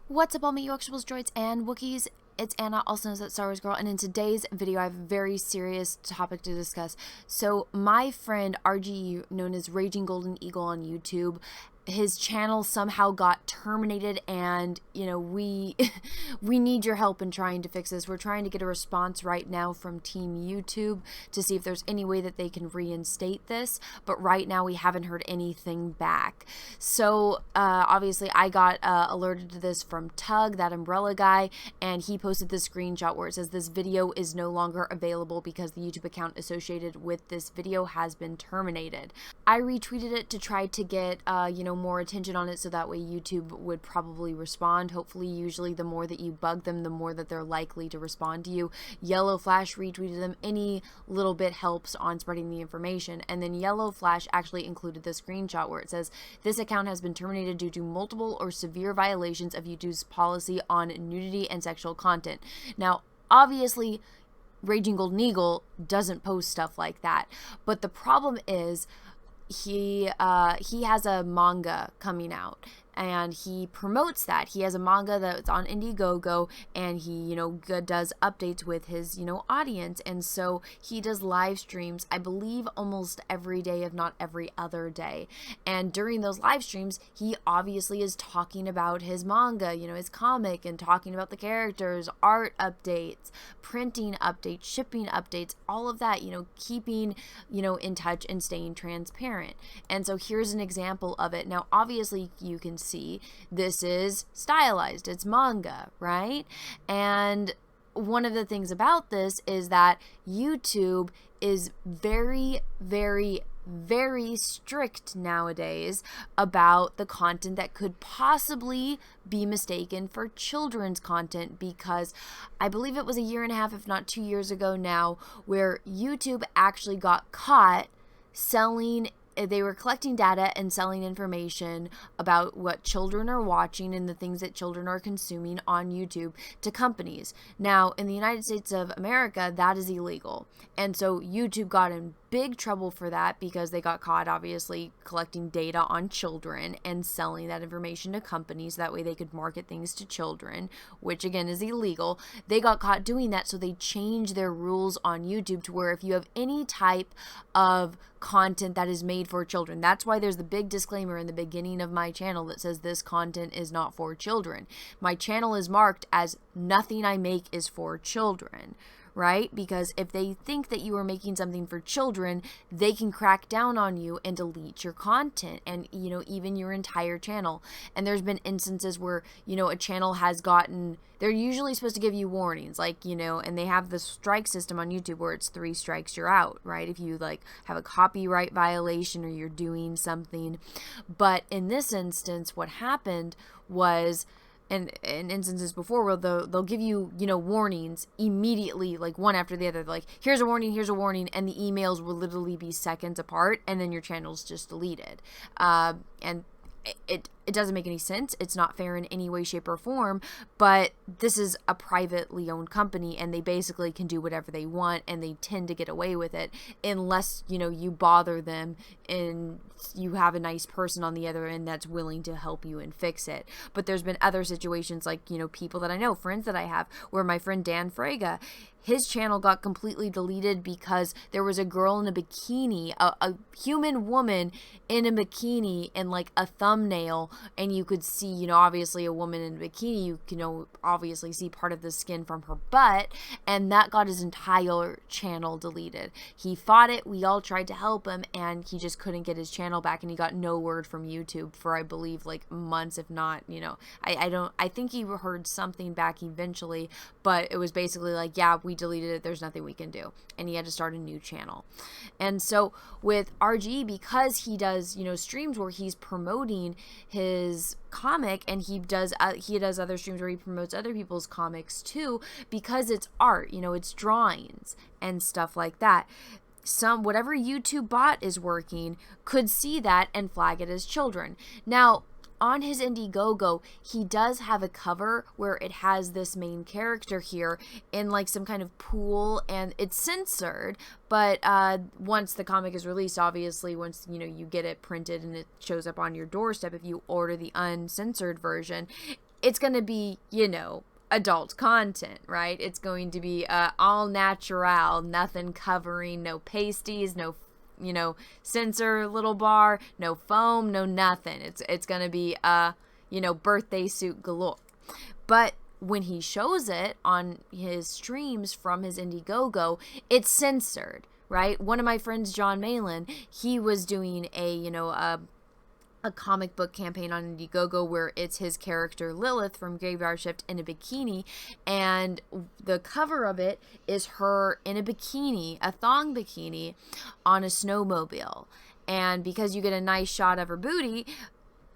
What's up, all my Yorkshire's droids and Wookiees? It's Anna, also known as thatstarwarsgirl, and in today's video I have a very serious topic to discuss. So my friend RGE, known as Raging Golden Eagle on YouTube, his channel somehow got terminated, and we we need your help in trying to fix this. We're trying to get a response right now from Team YouTube to see if there's any way that they can reinstate this, but right now we haven't heard anything back. So obviously I got alerted to this from Tug, that umbrella guy, and he posted this screenshot where it says this video is no longer available because the YouTube account associated with this video has been terminated. I retweeted it to try to get more attention on it, so that way YouTube would probably respond. Hopefully, usually the more that you bug them, the more that they're likely to respond to you. Yellow Flash retweeted them. Any little bit helps on spreading the information. And then Yellow Flash actually included the screenshot where it says this account has been terminated due to multiple or severe violations of YouTube's policy on nudity and sexual content. Now, obviously, Raging Golden Eagle doesn't post stuff like that, but the problem is he has a manga coming out, and he promotes that. He has a manga that's on IndieGoGo, and he, does updates with his, audience. And so he does live streams, I believe, almost every day, if not every other day. And during those live streams, he obviously is talking about his manga, his comic, and talking about the characters, art updates, printing updates, shipping updates, all of that, keeping, in touch and staying transparent. And so here's an example of it. Now, obviously, you can see this is stylized, it's manga, right? And one of the things about this is that YouTube is very, very, very strict nowadays about the content that could possibly be mistaken for children's content, because I believe it was a year and a half, if not 2 years ago now, where YouTube actually got caught selling. They were collecting data and selling information about what children are watching and the things that children are consuming on YouTube to companies. Now, in the United States of America, that is illegal. And so YouTube got in big trouble for that, because they got caught, obviously, collecting data on children and selling that information to companies. That way they could market things to children, which again is illegal. They got caught doing that, so they changed their rules on YouTube to where if you have any type of content that is made for children, that's why there's the big disclaimer in the beginning of my channel that says this content is not for children. My channel is marked as nothing I make is for children, right? Because if they think that you are making something for children, they can crack down on you and delete your content, and even your entire channel. And there's been instances where a channel has gotten, they're usually supposed to give you warnings, like and they have the strike system on YouTube where it's 3 strikes you're out, right? If you have a copyright violation or you're doing something. But in this instance, what happened was, and in instances before, where they'll give you, warnings immediately, like one after the other, like here's a warning, and the emails will literally be seconds apart, and then your channel's just deleted. And it doesn't make any sense. It's not fair in any way, shape, or form, but this is a privately owned company, and they basically can do whatever they want, and they tend to get away with it unless, you bother them and you have a nice person on the other end that's willing to help you and fix it. But there's been other situations, like, people that I know, friends that I have, where my friend Dan Fraga, his channel got completely deleted because there was a girl in a bikini, a human woman in a bikini, in like a thumbnail, and you could see, obviously a woman in a bikini, you can obviously see part of the skin from her butt, and that got his entire channel deleted. He fought it, we all tried to help him, and he just couldn't get his channel back, and he got no word from YouTube for, I believe, like months, if not, I think he heard something back eventually, but it was basically like, yeah, we deleted it, there's nothing we can do, and he had to start a new channel. And so with RG, because he does streams where he's promoting his comic, and he does other streams where he promotes other people's comics too, because it's art, it's drawings and stuff like that. Whatever YouTube bot is working could see that and flag it as children. Now, on his IndieGoGo, he does have a cover where it has this main character here in like some kind of pool, and it's censored, but once the comic is released, obviously, once you get it printed and it shows up on your doorstep, if you order the uncensored version, it's going to be, you know, adult content, right? It's going to be all natural, nothing covering, no pasties, no, you know, sensor little bar, no foam, no nothing. It's going to be, you know, birthday suit galore. But when he shows it on his streams from his IndieGoGo, it's censored, right? One of my friends, John Malin, he was doing a, you know, a comic book campaign on IndieGoGo where it's his character Lilith from Graveyard Shift in a bikini, and the cover of it is her in a bikini, a thong bikini, on a snowmobile. And because you get a nice shot of her booty,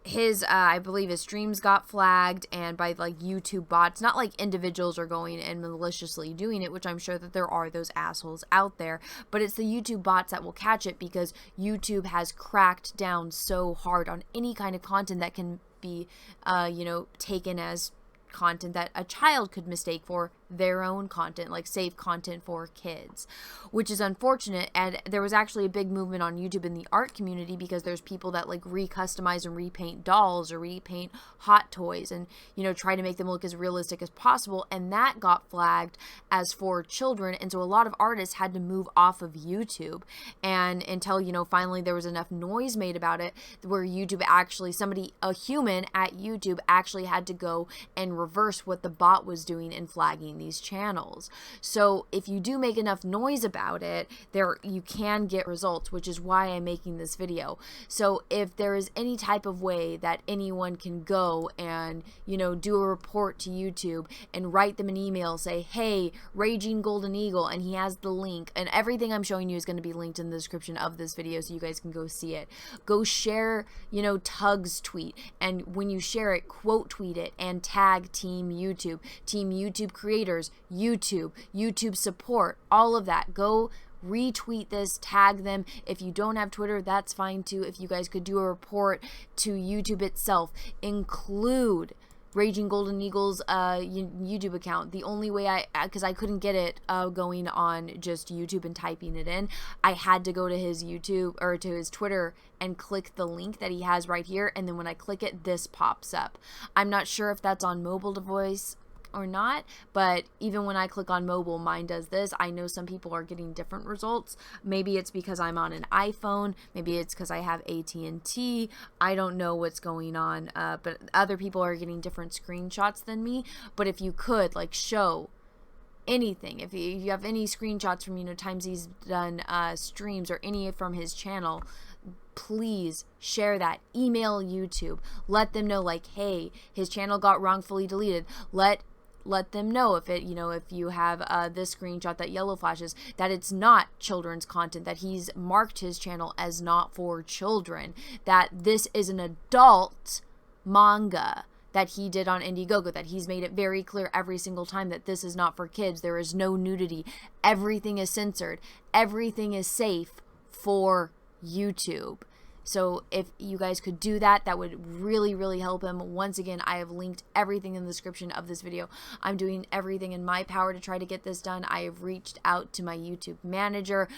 his I believe his streams got flagged, and by like YouTube bots, not like individuals are going and maliciously doing it, which I'm sure that there are those assholes out there, but it's the YouTube bots that will catch it, because YouTube has cracked down so hard on any kind of content that can be you know, taken as content that a child could mistake for their own content, like safe content for kids, which is unfortunate. And there was actually a big movement on YouTube in the art community, because there's people that like recustomize and repaint dolls or repaint hot toys and, you know, try to make them look as realistic as possible, and that got flagged as for children. And so a lot of artists had to move off of YouTube, and until, you know, finally there was enough noise made about it where YouTube actually, somebody, a human at YouTube actually had to go and reverse what the bot was doing and flagging these channels. So if you do make enough noise about it, there you can get results, which is why I'm making this video. So if there is any type of way that anyone can go and, you know, do a report to YouTube and write them an email, say, hey, Raging Golden Eagle, and he has the link, and everything I'm showing you is going to be linked in the description of this video so you guys can go see it. Go share, you know, Tug's tweet, and when you share it, quote tweet it and tag Team YouTube creators, YouTube support, all of that. Go retweet this, tag them. If you don't have Twitter, that's fine too. If you guys could do a report to YouTube itself, include Raging Golden Eagle's YouTube account. The only way because I couldn't get it going on just YouTube and typing it in, I had to go to his YouTube or to his Twitter and click the link that he has right here, and then when I click it, this pops up. I'm not sure if that's on mobile device or not, but even when I click on mobile, mine does this. I know some people are getting different results. Maybe it's because I'm on an iPhone, maybe it's because I have AT&T. I don't know what's going on, but other people are getting different screenshots than me. But if you could, like, show anything, if you have any screenshots from, you know, times he's done streams or any from his channel, please share that. Email YouTube, let them know, like, hey, his channel got wrongfully deleted. Let them know if it, you know, if you have this screenshot that yellow flashes, that it's not children's content, that he's marked his channel as not for children, that this is an adult manga that he did on IndieGoGo, that he's made it very clear every single time that this is not for kids. There is no nudity. Everything is censored. Everything is safe for YouTube. So if you guys could do that, that would really, really help him. Once again, I have linked everything in the description of this video. I'm doing everything in my power to try to get this done. I have reached out to my YouTube manager.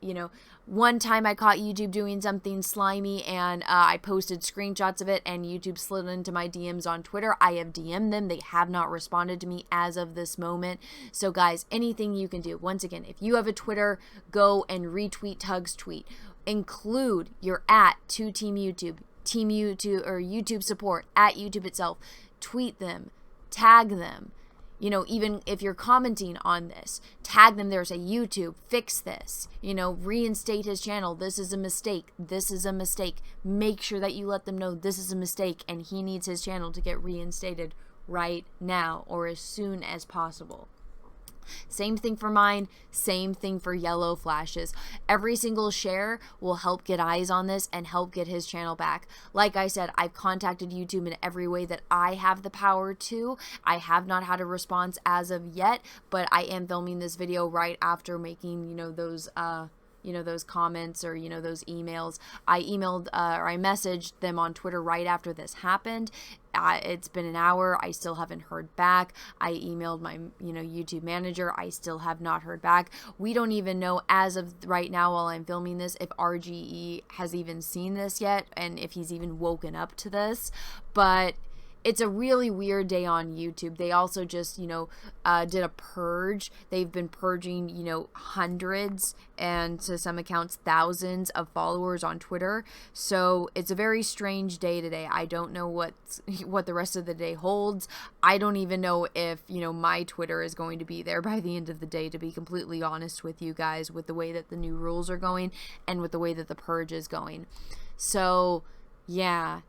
You know, one time I caught YouTube doing something slimy, and I posted screenshots of it, and YouTube slid into my DMs on Twitter. I have DM'd them. They have not responded to me as of this moment. So guys, anything you can do. Once again, if you have a Twitter, go and retweet Tug's tweet. Include your @to Team YouTube or YouTube support at YouTube itself. Tweet them, tag them. You know, even if you're commenting on this, tag them there, say, YouTube, fix this. You know, reinstate his channel. This is a mistake. This is a mistake. Make sure that you let them know this is a mistake and he needs his channel to get reinstated right now or as soon as possible. Same thing for mine, same thing for yellow flashes. Every single share will help get eyes on this and help get his channel back. Like I said, I've contacted YouTube in every way that I have the power to. I have not had a response as of yet, but I am filming this video right after making, you know, those comments or, you know, those emails. I emailed or I messaged them on Twitter right after this happened. It's been an hour. I still haven't heard back. I emailed my, you know, YouTube manager. I still have not heard back. We don't even know as of right now while I'm filming this if RGE has even seen this yet and if he's even woken up to this. But it's a really weird day on YouTube. They also just, did a purge. They've been purging, hundreds and to some accounts thousands of followers on Twitter. So it's a very strange day today. I don't know what the rest of the day holds. I don't even know if, my Twitter is going to be there by the end of the day, to be completely honest with you guys, with the way that the new rules are going and with the way that the purge is going. So, yeah.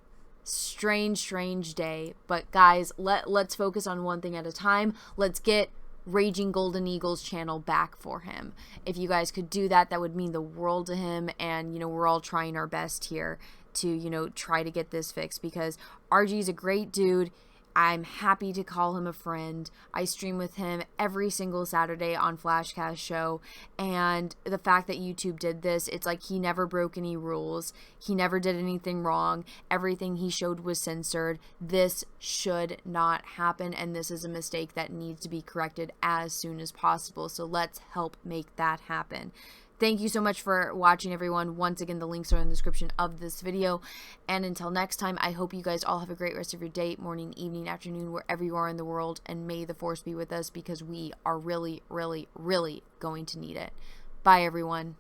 Strange day. But guys, let's focus on one thing at a time. Let's get Raging Golden Eagle's channel back for him. If you guys could do that, that would mean the world to him. And we're all trying our best here to try to get this fixed, because RG's a great dude. I'm happy to call him a friend. I stream with him every single Saturday on Flashcast Show, and the fact that YouTube did this, it's like he never broke any rules. He never did anything wrong. Everything he showed was censored. This should not happen, and this is a mistake that needs to be corrected as soon as possible. So let's help make that happen. Thank you so much for watching, everyone. Once again, the links are in the description of this video. And until next time, I hope you guys all have a great rest of your day, morning, evening, afternoon, wherever you are in the world. And may the force be with us, because we are really, really, really going to need it. Bye, everyone.